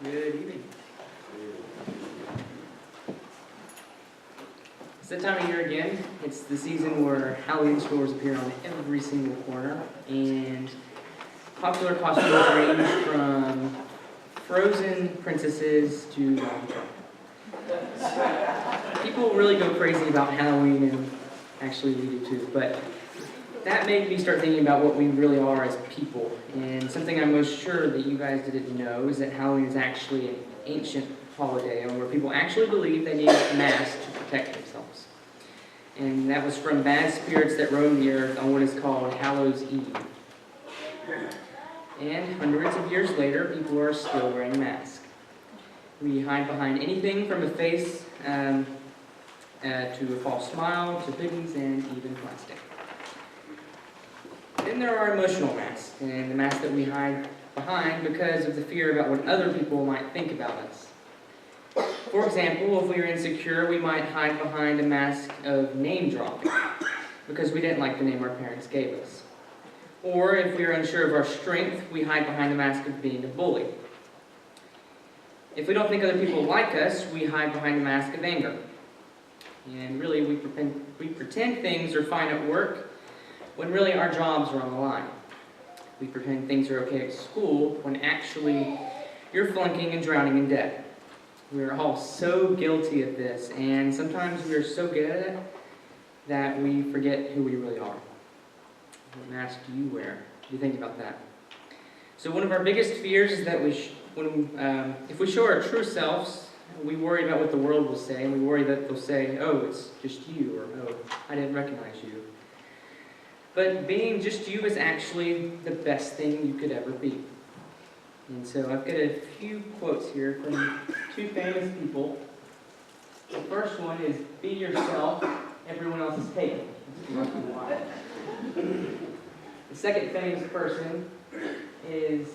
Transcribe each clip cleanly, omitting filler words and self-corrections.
Good evening. It's that time of year again. It's the season where Halloween stores appear on every single corner, and popular costumes range from frozen princesses to Donald Trump. People really go crazy about Halloween, and actually we do too, but that made me start thinking about what we really are as people. And something I'm most sure that you guys didn't know is that Halloween is actually an ancient holiday where people actually believe they need a mask to protect themselves. And that was from bad spirits that roam the earth on what is called Hallows Eve. And hundreds of years later, people are still wearing masks. We hide behind anything from a face to a false smile, to hoodies, and even plastic. Then there are emotional masks, and the masks that we hide behind because of the fear about what other people might think about us. For example, if we are insecure, we might hide behind a mask of name dropping because we didn't like the name our parents gave us. Or if we are unsure of our strength, we hide behind the mask of being a bully. If we don't think other people like us, we hide behind the mask of anger. And really, we pretend things are fine at work when really our jobs are on the line. We pretend things are okay at school when actually you're flunking and drowning in debt. We're all so guilty of this, and sometimes we are so good at it that we forget who we really are. What mask do you wear? Do you think about that? So one of our biggest fears is that if we show our true selves, we worry about what the world will say, and we worry that they'll say, "Oh, it's just you," or "Oh, I didn't recognize you." But being just you is actually the best thing you could ever be. And so I've got a few quotes here from two famous people. The first one is, "Be yourself, everyone else is taken." The second famous person is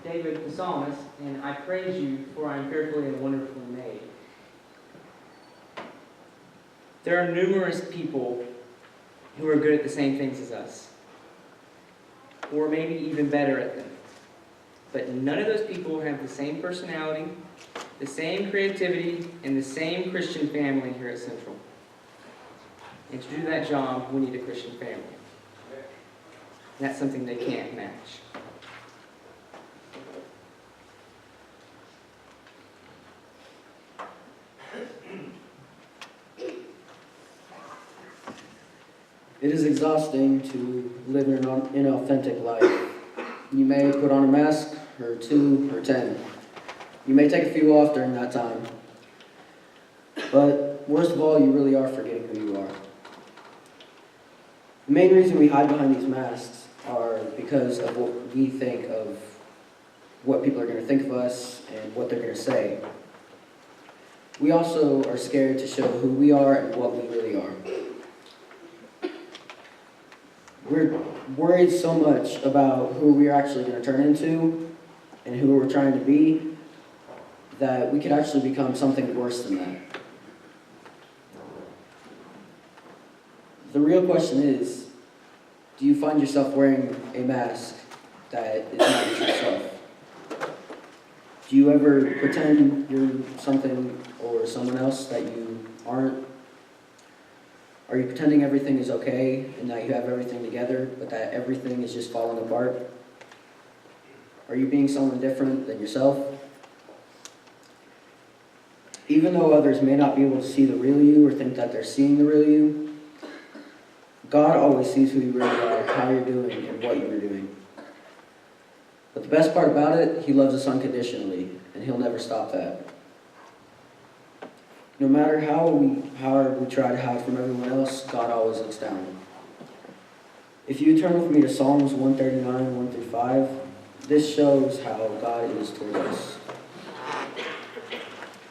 David the psalmist, and "I praise you, for I am fearfully and wonderfully made." There are numerous people who are good at the same things as us, or maybe even better at them. But none of those people have the same personality, the same creativity, and the same Christian family here at Central. And to do that job, we need a Christian family. And that's something they can't match. It is exhausting to live an inauthentic life. You may put on a mask, or 2, or 10. You may take a few off during that time. But worst of all, you really are forgetting who you are. The main reason we hide behind these masks are because of what we think of what people are going to think of us and what they're going to say. We also are scared to show who we are and what we really are. We're worried so much about who we're actually going to turn into and who we're trying to be that we could actually become something worse than that. The real question is, do you find yourself wearing a mask that is not your true self? Do you ever pretend you're something or someone else that you aren't? Are you pretending everything is okay and that you have everything together, but that everything is just falling apart? Are you being someone different than yourself? Even though others may not be able to see the real you or think that they're seeing the real you, God always sees who you really are, how you're doing, and what you're doing. But the best part about it, He loves us unconditionally, and He'll never stop that. No matter how hard we try to hide from everyone else, God always looks down. If you turn with me to Psalms 139, 1-5, this shows how God is toward us.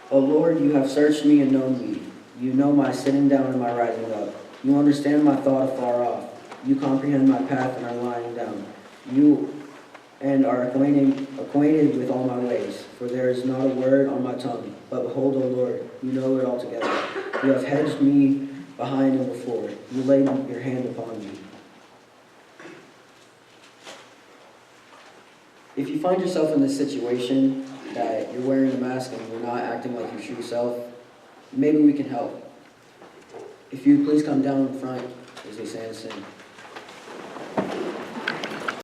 O Lord, you have searched me and known me. You know my sitting down and my rising up. You understand my thought afar off. You comprehend my path and are lying down. You are acquainted with all my ways, for there is not a word on my tongue. But behold, O Lord, you know it altogether. You have hedged me behind and before. You laid your hand upon me. If you find yourself in this situation that you're wearing a mask and you're not acting like your true self, maybe we can help. If you would please come down in front as they stand and sing.